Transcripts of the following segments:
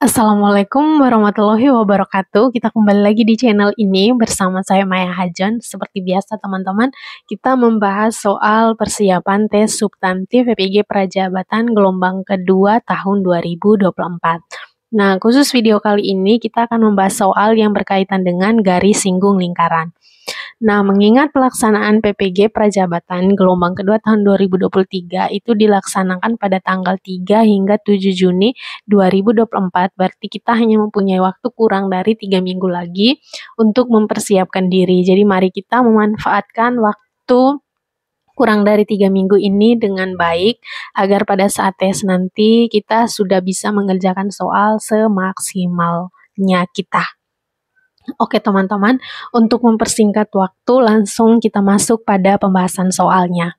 Assalamualaikum warahmatullahi wabarakatuh. Kita kembali lagi di channel ini bersama saya Maya Hajan. Seperti biasa teman-teman, kita membahas soal persiapan tes substantif PPG Prajabatan gelombang kedua tahun 2024. Nah, khusus video kali ini kita akan membahas soal yang berkaitan dengan garis singgung lingkaran. Nah, mengingat pelaksanaan PPG Prajabatan gelombang kedua tahun 2023 itu dilaksanakan pada tanggal 3 hingga 7 Juni 2024, berarti kita hanya mempunyai waktu kurang dari 3 minggu lagi untuk mempersiapkan diri. Jadi mari kita memanfaatkan waktu kurang dari 3 minggu ini dengan baik, agar pada saat tes nanti kita sudah bisa mengerjakan soal semaksimalnya kita. Oke teman-teman, untuk mempersingkat waktu langsung kita masuk pada pembahasan soalnya.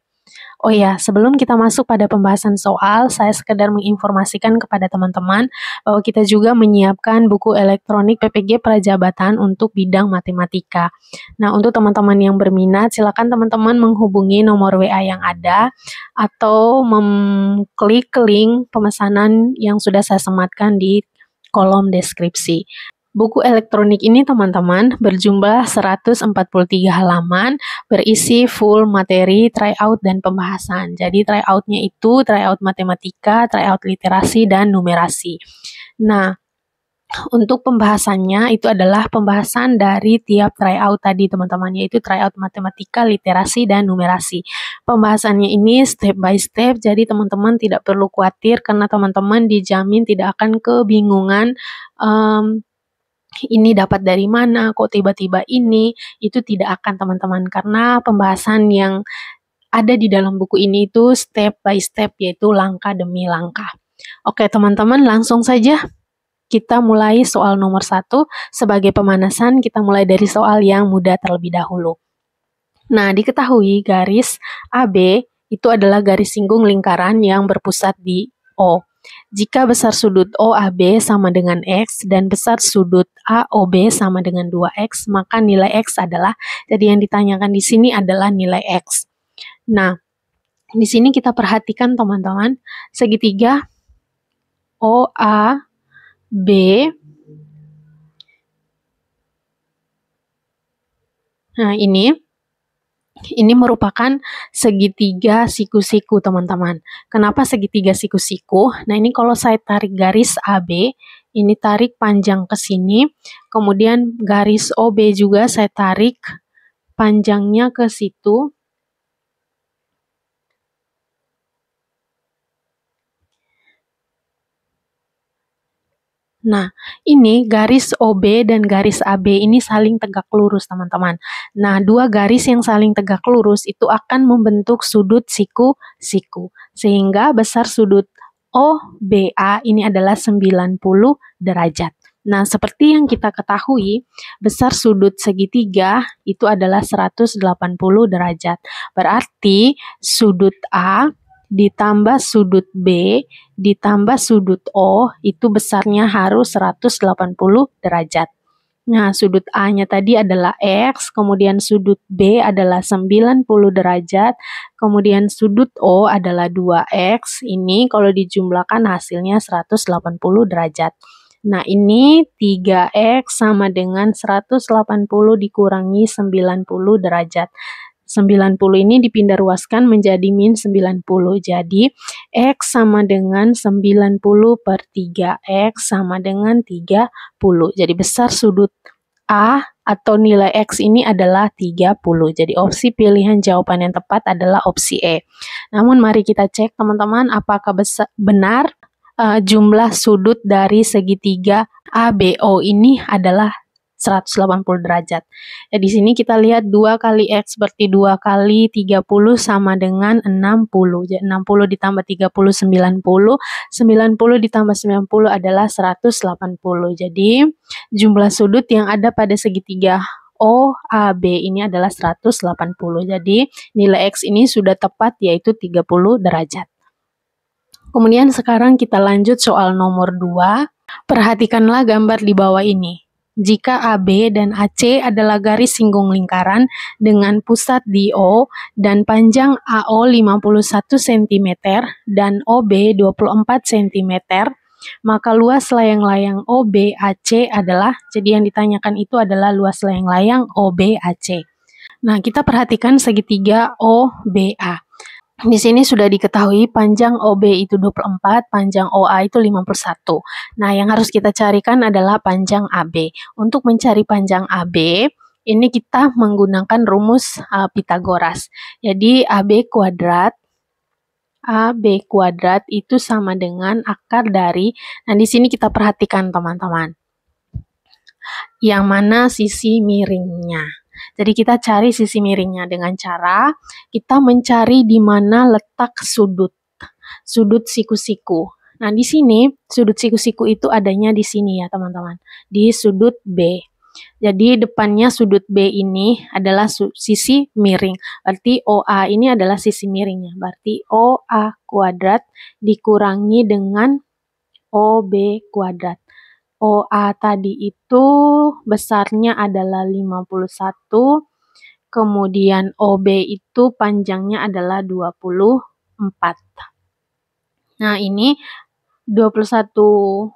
Oh ya, sebelum kita masuk pada pembahasan soal, saya sekedar menginformasikan kepada teman-teman bahwa kita juga menyiapkan buku elektronik PPG Prajabatan untuk bidang matematika. Nah, untuk teman-teman yang berminat, silakan teman-teman menghubungi nomor WA yang ada atau mengklik link pemesanan yang sudah saya sematkan di kolom deskripsi. Buku elektronik ini teman-teman berjumlah 143 halaman, berisi full materi, tryout, dan pembahasan. Jadi tryoutnya itu tryout matematika, tryout literasi, dan numerasi. Nah, untuk pembahasannya itu adalah pembahasan dari tiap tryout tadi teman-teman, yaitu tryout matematika, literasi, dan numerasi. Pembahasannya ini step by step, jadi teman-teman tidak perlu khawatir karena teman-teman dijamin tidak akan kebingungan ini dapat dari mana, kok tiba-tiba ini, itu tidak akan teman-teman, karena pembahasan yang ada di dalam buku ini itu step by step, yaitu langkah demi langkah. Oke teman-teman, langsung saja kita mulai soal nomor 1. Sebagai pemanasan, kita mulai dari soal yang mudah terlebih dahulu. Nah, diketahui garis AB itu adalah garis singgung lingkaran yang berpusat di O. Jika besar sudut OAB sama dengan X dan besar sudut AOB sama dengan 2X, maka nilai X adalah, jadi yang ditanyakan di sini adalah nilai X. Nah, di sini kita perhatikan teman-teman, segitiga OAB nah ini merupakan segitiga siku-siku teman-teman. Kenapa segitiga siku-siku? Nah ini kalau saya tarik garis AB, ini tarik panjang ke sini, kemudian garis OB juga saya tarik panjangnya ke situ. Nah, ini garis OB dan garis AB ini saling tegak lurus, teman-teman. Nah, dua garis yang saling tegak lurus itu akan membentuk sudut siku-siku. Sehingga besar sudut OBA ini adalah 90 derajat. Nah, seperti yang kita ketahui, besar sudut segitiga itu adalah 180 derajat. Berarti sudut A ditambah sudut B ditambah sudut O itu besarnya harus 180 derajat. Nah, sudut A-nya tadi adalah X, kemudian sudut B adalah 90 derajat, kemudian sudut O adalah 2X. Ini kalau dijumlahkan hasilnya 180 derajat. Nah, ini 3X sama dengan 180 dikurangi 90 derajat. 90 ini dipindah ruaskan menjadi min 90. Jadi, X sama dengan 90 per 3X sama dengan 30. Jadi, besar sudut A atau nilai X ini adalah 30. Jadi, opsi pilihan jawaban yang tepat adalah opsi E. Namun, mari kita cek teman-teman apakah benar jumlah sudut dari segitiga ABO ini adalah 180 derajat. Ya, di sini kita lihat 2 kali X berarti 2 kali 30 sama dengan 60. Jadi 60 ditambah 30, 90. 90 ditambah 90 adalah 180. Jadi jumlah sudut yang ada pada segitiga OAB ini adalah 180. Jadi nilai X ini sudah tepat, yaitu 30 derajat. Kemudian sekarang kita lanjut soal nomor 2. Perhatikanlah gambar di bawah ini. Jika AB dan AC adalah garis singgung lingkaran dengan pusat di O dan panjang AO 51 cm dan OB 24 cm, maka luas layang-layang OBAC adalah, jadi yang ditanyakan itu adalah luas layang-layang OBAC. Nah, kita perhatikan segitiga OBA. Di sini sudah diketahui panjang OB itu 24, panjang OA itu 51. Nah, yang harus kita carikan adalah panjang AB. Untuk mencari panjang AB, ini kita menggunakan rumus Pitagoras. Jadi, AB kuadrat itu sama dengan akar dari, nah di sini kita perhatikan teman-teman, yang mana sisi miringnya. Jadi kita cari sisi miringnya dengan cara kita mencari di mana letak sudut siku-siku. Nah, di sini sudut siku-siku itu adanya di sini ya, teman-teman. Di sudut B. Jadi depannya sudut B ini adalah sisi miring. Berarti OA ini adalah sisi miringnya. Berarti OA kuadrat dikurangi dengan OB kuadrat. OA tadi itu besarnya adalah 51, kemudian OB itu panjangnya adalah 24. Nah, ini 51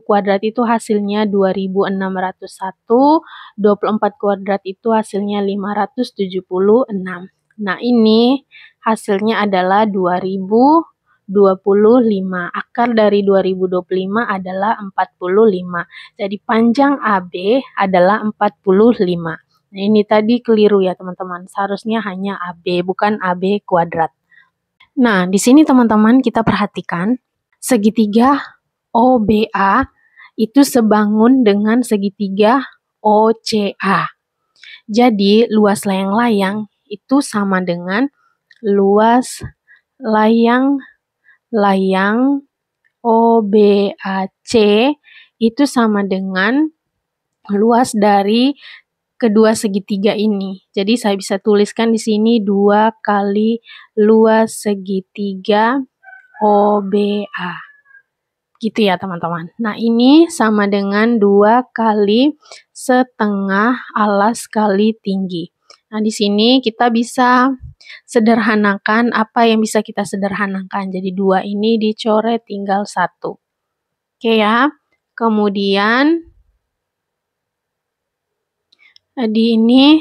kuadrat itu hasilnya 2601, 24 kuadrat itu hasilnya 576. Nah, ini hasilnya adalah 2025. Akar dari 2025 adalah 45. Jadi panjang AB adalah 45. Nah, ini tadi keliru ya teman-teman. Seharusnya hanya AB, bukan AB kuadrat. Nah, di sini teman-teman kita perhatikan segitiga OBA itu sebangun dengan segitiga OCA. Jadi luas layang-layang itu sama dengan luas layang OBAC itu sama dengan luas dari kedua segitiga ini. Jadi saya bisa tuliskan di sini 2 kali luas segitiga OBA. Gitu ya teman-teman. Nah, ini sama dengan 2 kali setengah alas kali tinggi. Nah, di sini kita bisa sederhanakan apa yang bisa kita sederhanakan. Jadi 2 ini dicoret tinggal 1. Oke ya. Kemudian di ini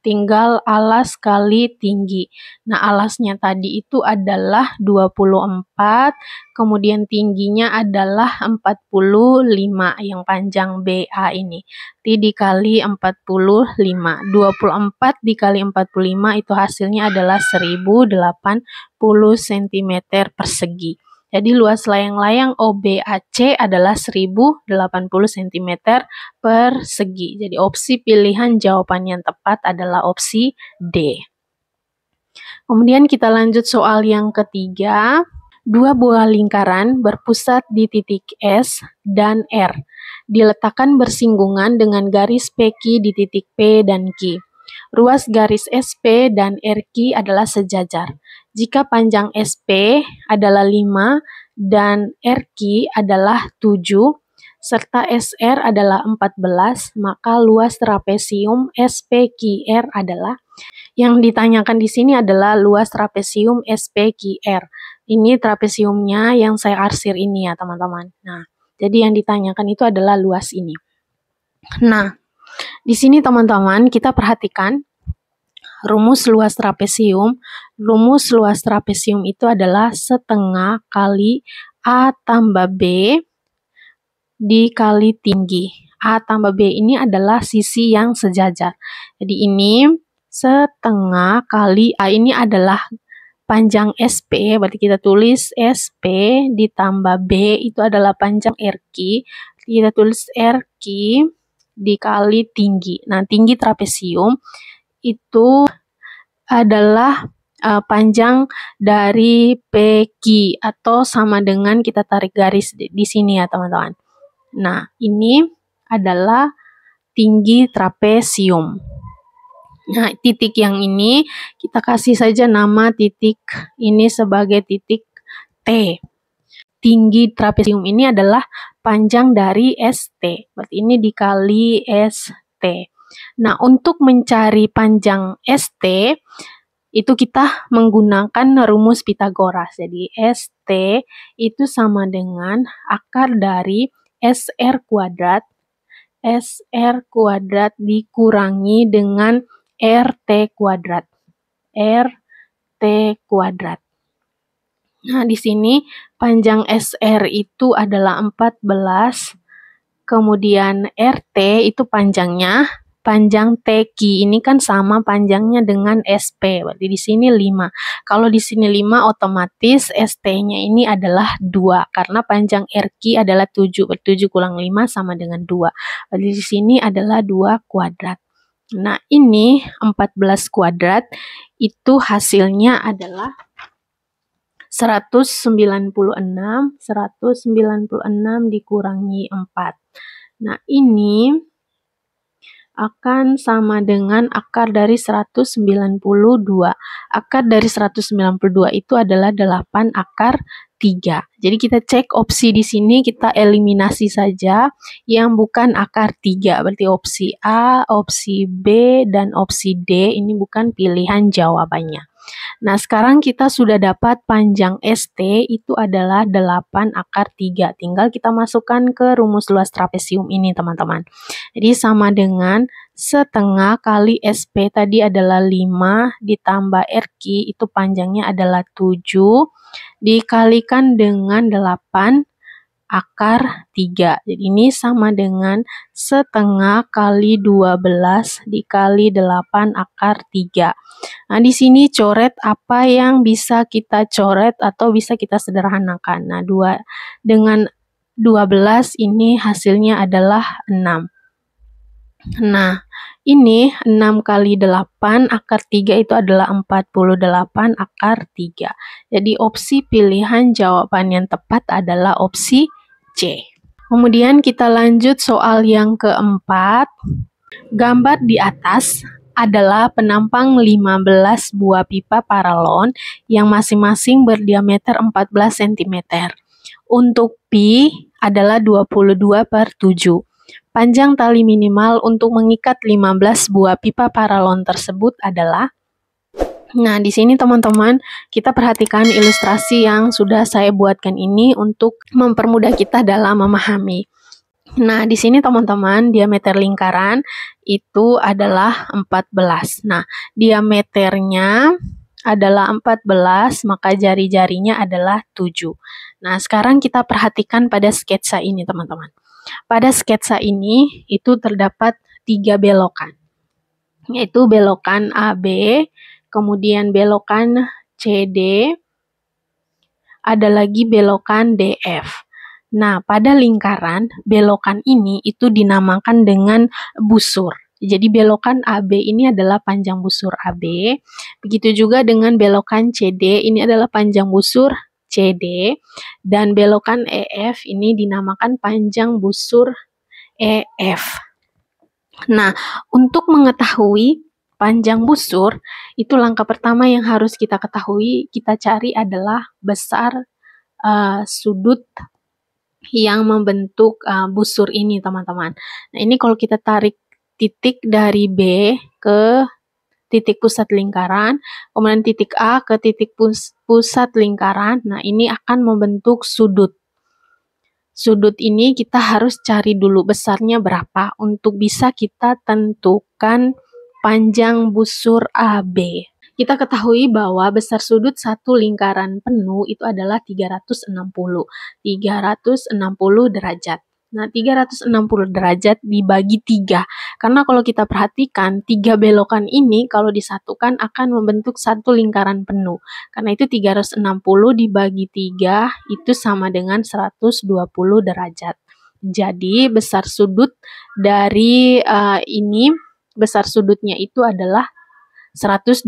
tinggal alas kali tinggi. Nah, alasnya tadi itu adalah 24, kemudian tingginya adalah 45 yang panjang BA ini. Dikali 45. 24 dikali 45 itu hasilnya adalah 1080 cm persegi. Jadi luas layang-layang OBAC adalah 1080 cm persegi. Jadi opsi pilihan jawaban yang tepat adalah opsi D. Kemudian kita lanjut soal yang ketiga. 2 buah lingkaran berpusat di titik S dan R. Diletakkan bersinggungan dengan garis PQ di titik P dan Q. Ruas garis SP dan RQ adalah sejajar. Jika panjang SP adalah 5 dan RQ adalah 7, serta SR adalah 14, maka luas trapesium SPQR adalah, yang ditanyakan di sini adalah luas trapesium SPQR. Ini trapesiumnya yang saya arsir ini ya teman-teman. Nah, jadi yang ditanyakan itu adalah luas ini. Nah, di sini teman-teman kita perhatikan rumus luas trapesium. Rumus luas trapesium itu adalah setengah kali A tambah B dikali tinggi. A tambah B ini adalah sisi yang sejajar. Jadi ini setengah kali A ini adalah panjang SP, berarti kita tulis SP ditambah B itu adalah panjang RQ. Kita tulis RQ dikali tinggi. Nah, tinggi trapesium itu adalah panjang dari PQ atau sama dengan kita tarik garis di sini ya teman-teman. Nah, ini adalah tinggi trapesium. Nah, titik yang ini kita kasih saja nama titik ini sebagai titik T. Tinggi trapesium ini adalah panjang dari ST. Berarti ini dikali ST. Nah, untuk mencari panjang ST, itu kita menggunakan rumus Pitagoras. Jadi ST itu sama dengan akar dari SR kuadrat dikurangi dengan RT kuadrat. RT kuadrat. Nah, di sini panjang SR itu adalah 14, kemudian RT itu panjang TQ ini kan sama panjangnya dengan SP, berarti di sini 5. Kalau di sini 5 otomatis ST-nya ini adalah 2 karena panjang RQ adalah 7, 7 kurang 5 sama dengan 2. Berarti di sini adalah 2 kuadrat. Nah, ini 14 kuadrat itu hasilnya adalah 196 dikurangi 4. Nah, ini akan sama dengan akar dari 192. Akar dari 192 itu adalah 8 akar 3. Jadi kita cek opsi di sini, kita eliminasi saja yang bukan akar 3. Berarti opsi A, opsi B, dan opsi D ini bukan pilihan jawabannya. Nah, sekarang kita sudah dapat panjang ST itu adalah 8 akar 3. Tinggal kita masukkan ke rumus luas trapesium ini, teman-teman. Jadi sama dengan setengah kali SP tadi adalah 5 ditambah RQ itu panjangnya adalah 7 dikalikan dengan 8 akar 3. Jadi ini sama dengan setengah kali 12 dikali 8 akar 3. Nah, di sini coret apa yang bisa kita coret atau bisa kita sederhanakan. Nah, dengan 12 ini hasilnya adalah 6. Nah, ini 6 kali 8 akar 3 itu adalah 48 akar 3. Jadi opsi pilihan jawaban yang tepat adalah opsi C. Kemudian kita lanjut soal yang keempat. Gambar di atas adalah penampang 15 buah pipa paralon yang masing-masing berdiameter 14 cm. Untuk pi adalah 22/7. Panjang tali minimal untuk mengikat 15 buah pipa paralon tersebut adalah. Nah, di sini teman-teman, kita perhatikan ilustrasi yang sudah saya buatkan ini untuk mempermudah kita dalam memahami. Nah, di sini teman-teman, diameter lingkaran itu adalah 14. Nah, diameternya adalah 14, maka jari-jarinya adalah 7. Nah, sekarang kita perhatikan pada sketsa ini, teman-teman. Pada sketsa ini, itu terdapat 3 belokan, yaitu belokan AB, kemudian belokan CD, ada lagi belokan DF. Nah, pada lingkaran, belokan ini itu dinamakan dengan busur. Jadi belokan AB ini adalah panjang busur AB. Begitu juga dengan belokan CD, ini adalah panjang busur CD. Dan belokan EF ini dinamakan panjang busur EF. Nah, untuk mengetahui panjang busur, itu langkah pertama yang harus kita ketahui, kita cari adalah besar sudut yang membentuk busur ini, teman-teman. Nah, ini kalau kita tarik titik dari B ke titik pusat lingkaran, kemudian titik A ke titik pusat lingkaran, nah ini akan membentuk sudut. Sudut ini kita harus cari dulu besarnya berapa untuk bisa kita tentukan panjang busur AB. Kita ketahui bahwa besar sudut satu lingkaran penuh itu adalah 360 derajat. Nah, 360 derajat dibagi 3. Karena kalau kita perhatikan, 3 belokan ini kalau disatukan akan membentuk satu lingkaran penuh. Karena itu 360 dibagi 3 itu sama dengan 120 derajat. Jadi, besar sudut dari besar sudutnya itu adalah 120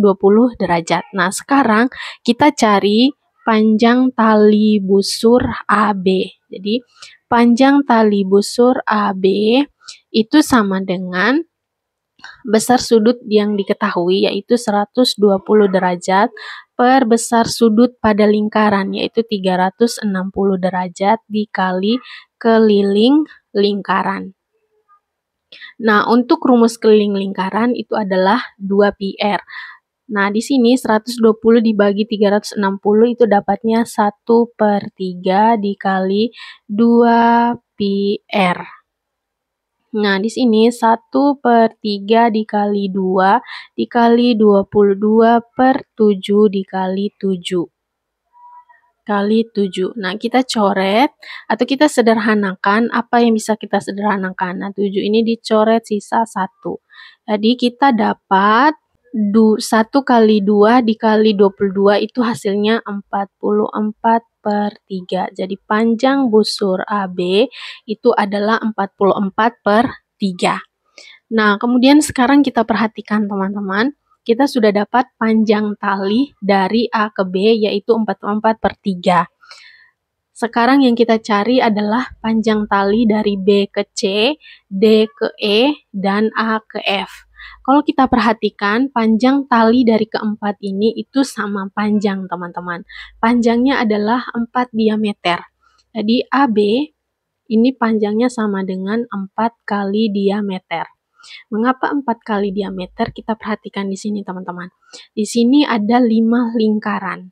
derajat. Nah, sekarang kita cari panjang tali busur AB. Jadi, panjang tali busur AB itu sama dengan besar sudut yang diketahui, yaitu 120 derajat per besar sudut pada lingkaran, yaitu 360 derajat dikali keliling lingkaran. Nah, untuk rumus keliling lingkaran itu adalah 2πr. Nah, di sini 120 dibagi 360 itu dapatnya 1/3 dikali 2 pi R. Nah, di sini 1/3 dikali 2 dikali 22/7 dikali 7 kali 7. Nah, kita coret atau kita sederhanakan. Apa yang bisa kita sederhanakan? Nah, 7 ini dicoret sisa 1. Jadi, kita dapat 1 kali 2 dikali 22 itu hasilnya 44/3. Jadi, panjang busur AB itu adalah 44/3. Nah, kemudian sekarang kita perhatikan teman-teman. Kita sudah dapat panjang tali dari A ke B yaitu 44/3. Sekarang yang kita cari adalah panjang tali dari B ke C, D ke E, dan A ke F. Kalau kita perhatikan, panjang tali dari keempat ini itu sama panjang, teman-teman. Panjangnya adalah 4 diameter. Jadi AB ini panjangnya sama dengan 4 kali diameter. Mengapa 4 kali diameter? Kita perhatikan di sini, teman-teman. Di sini ada 5 lingkaran.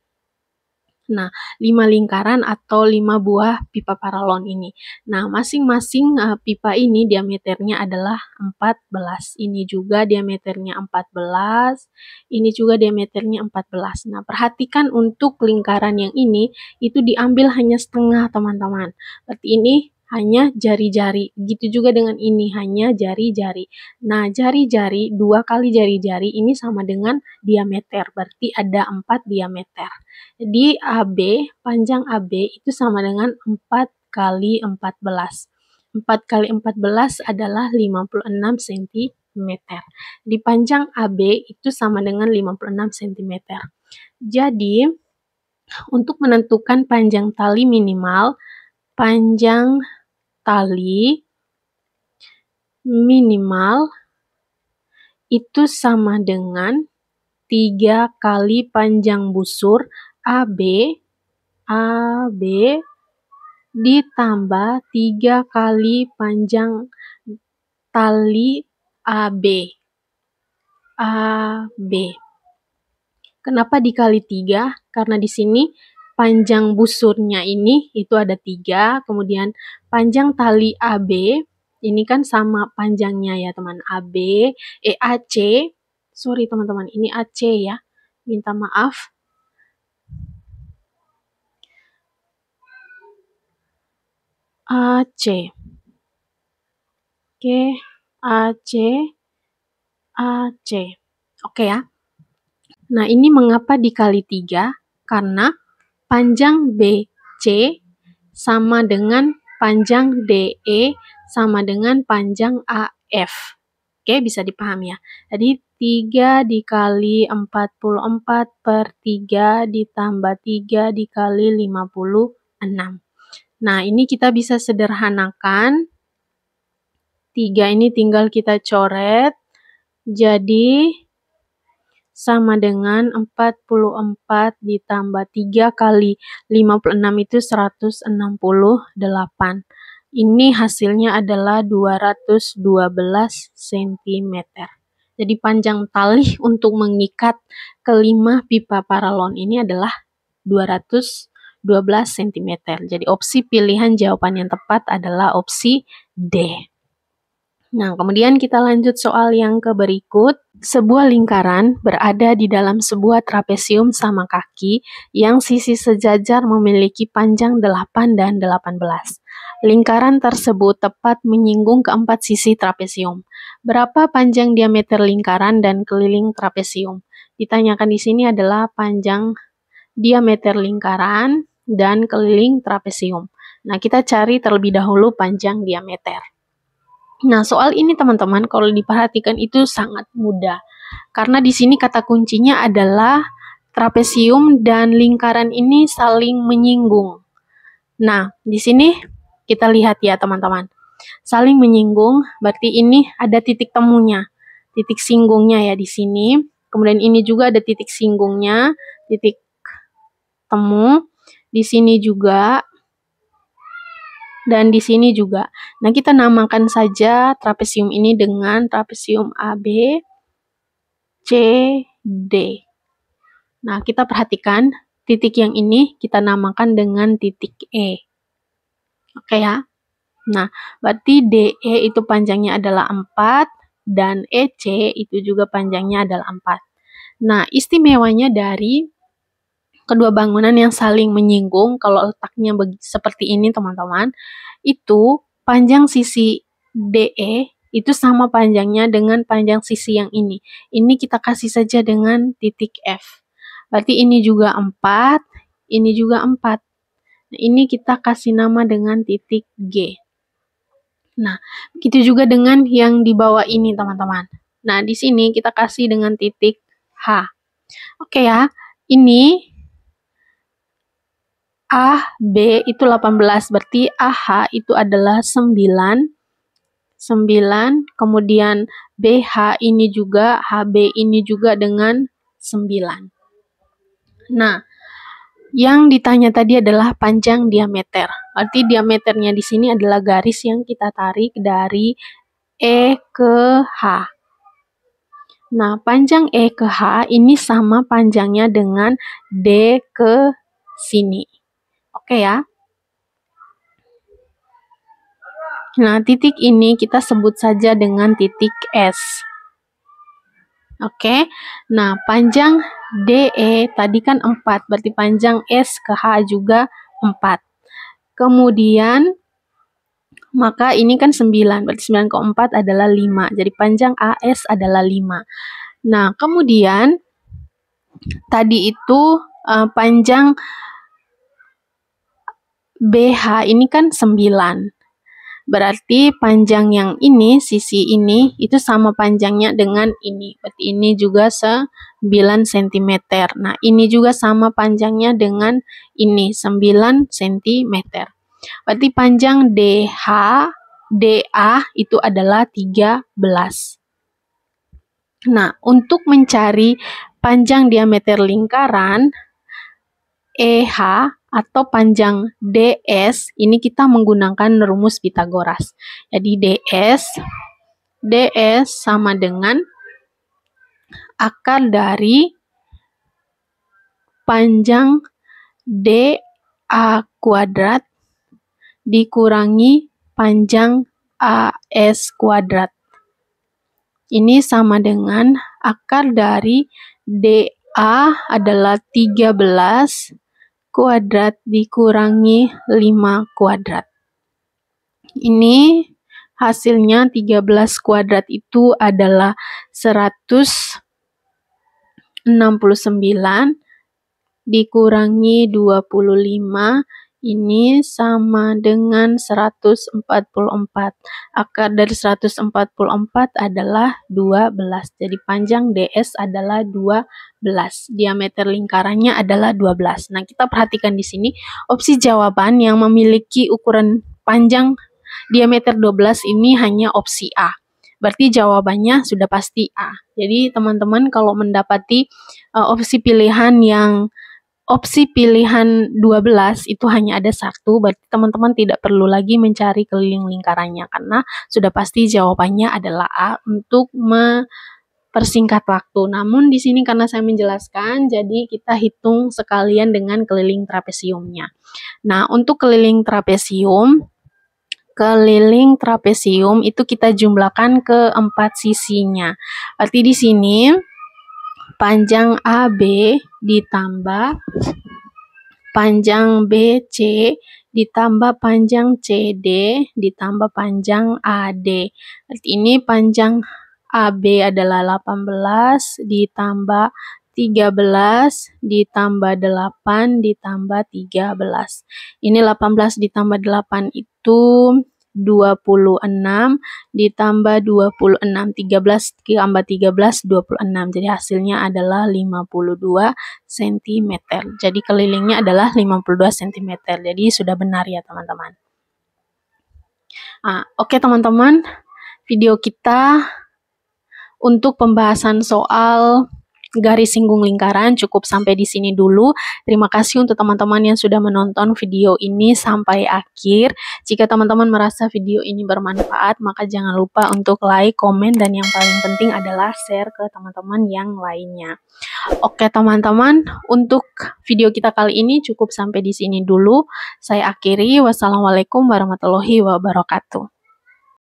Nah, 5 lingkaran atau 5 buah pipa paralon ini. Nah, masing-masing pipa ini diameternya adalah 14. Ini juga diameternya 14. Ini juga diameternya 14. Nah, perhatikan untuk lingkaran yang ini, itu diambil hanya setengah, teman-teman. Berarti ini hanya jari-jari. Begitu juga dengan ini, hanya jari-jari. Nah, jari-jari, 2 kali jari-jari ini sama dengan diameter. Berarti ada 4 diameter. Jadi AB, panjang AB itu sama dengan 4 kali 14. 4 kali 14 adalah 56 cm. Di panjang AB itu sama dengan 56 cm. Jadi, untuk menentukan panjang tali minimal, panjang tali minimal itu sama dengan 3 kali panjang busur AB ditambah 3 kali panjang tali AB. Kenapa dikali 3? Karena di sini panjang busurnya ini itu ada 3, kemudian panjang tali AB ini kan sama panjangnya ya teman, AC, sorry teman-teman, ini AC ya, minta maaf. AC. Oke, AC. Oke ya. Nah, ini mengapa dikali 3? Karena panjang BC sama dengan panjang DE sama dengan panjang AF. Oke, bisa dipahami ya. Jadi 3 dikali 44/3 ditambah 3 dikali 56. Nah, ini kita bisa sederhanakan. 3 ini tinggal kita coret. Jadi, sama dengan 44 ditambah 3 kali 56 itu 168. Ini hasilnya adalah 212 cm. Jadi panjang tali untuk mengikat kelima pipa paralon ini adalah 212 cm. Jadi opsi pilihan jawaban yang tepat adalah opsi D. Nah, kemudian kita lanjut soal yang berikut. Sebuah lingkaran berada di dalam sebuah trapesium sama kaki yang sisi sejajar memiliki panjang 8 dan 18. Lingkaran tersebut tepat menyinggung keempat sisi trapesium. Berapa panjang diameter lingkaran dan keliling trapesium? Ditanyakan di sini adalah panjang diameter lingkaran dan keliling trapesium. Nah, kita cari terlebih dahulu panjang diameter. Nah, soal ini teman-teman kalau diperhatikan itu sangat mudah. Karena di sini kata kuncinya adalah trapesium dan lingkaran ini saling menyinggung. Nah, di sini kita lihat ya teman-teman. Saling menyinggung berarti ini ada titik temunya. Titik singgungnya ya di sini. Kemudian ini juga ada titik singgungnya, titik temu. Di sini juga. Dan di sini juga. Nah, kita namakan saja trapesium ini dengan trapesium AB, C, D. Nah, kita perhatikan titik yang ini kita namakan dengan titik E. Oke ya. Nah, berarti DE itu panjangnya adalah 4 dan EC itu juga panjangnya adalah 4. Nah, istimewanya dari kedua bangunan yang saling menyinggung, kalau letaknya seperti ini teman-teman, itu panjang sisi DE itu sama panjangnya dengan panjang sisi yang ini. Ini kita kasih saja dengan titik F. Berarti ini juga 4, ini juga 4. Nah, ini kita kasih nama dengan titik G. Nah, begitu juga dengan yang di bawah ini, teman-teman. Nah, di sini kita kasih dengan titik H. Oke ya, ini A, B itu 18, berarti AH itu adalah 9, kemudian BH ini juga, HB ini juga dengan 9. Nah, yang ditanya tadi adalah panjang diameter. Berarti diameternya di sini adalah garis yang kita tarik dari E ke H. Nah, panjang E ke H ini sama panjangnya dengan D ke sini. Oke ya. Nah, titik ini kita sebut saja dengan titik S. Oke. Nah, panjang DE tadi kan 4, berarti panjang S ke H juga 4. Kemudian, maka ini kan 9, berarti 9 ke 4 adalah 5. Jadi panjang AS adalah 5. Nah, kemudian, tadi itu panjang BH ini kan 9. Berarti panjang yang ini, sisi ini, itu sama panjangnya dengan ini. Berarti ini juga 9 cm. Nah, ini juga sama panjangnya dengan ini, 9 cm. Berarti panjang DH, DA itu adalah 13. Nah, untuk mencari panjang diameter lingkaran, EH atau panjang DS, ini kita menggunakan rumus Pitagoras. Jadi DS sama dengan akar dari panjang DA kuadrat dikurangi panjang AS kuadrat. Ini sama dengan akar dari DA adalah 13 kuadrat dikurangi 5 kuadrat. Ini hasilnya 13 kuadrat itu adalah 169 dikurangi 25, ini sama dengan 144. Akar dari 144 adalah 12. Jadi panjang DS adalah 12. Diameter lingkarannya adalah 12. Nah, kita perhatikan di sini opsi jawaban yang memiliki ukuran panjang diameter 12 ini hanya opsi A. Berarti jawabannya sudah pasti A. Jadi teman-teman kalau mendapati opsi pilihan 12 itu hanya ada satu, berarti teman-teman tidak perlu lagi mencari keliling lingkarannya karena sudah pasti jawabannya adalah A untuk mempersingkat waktu. Namun di sini karena saya menjelaskan, jadi kita hitung sekalian dengan keliling trapesiumnya. Nah, untuk keliling trapesium itu kita jumlahkan ke 4 sisinya. Berarti di sini panjang AB ditambah panjang BC ditambah panjang CD ditambah panjang AD. Berarti ini panjang AB adalah 18 ditambah 13 ditambah 8 ditambah 13. Ini 18 ditambah 8 itu 26 ditambah 26, 13 ditambah 13, 26. Jadi hasilnya adalah 52 cm. Jadi kelilingnya adalah 52 cm. Jadi sudah benar ya teman-teman. Oke teman-teman, video kita untuk pembahasan soal garis singgung lingkaran. Cukup sampai di sini dulu. Terima kasih untuk teman-teman yang sudah menonton video ini sampai akhir. Jika teman-teman merasa video ini bermanfaat, maka jangan lupa untuk like, komen, dan yang paling penting adalah share ke teman-teman yang lainnya. Oke teman-teman, untuk video kita kali ini cukup sampai di sini dulu. Saya akhiri. Wassalamualaikum warahmatullahi wabarakatuh.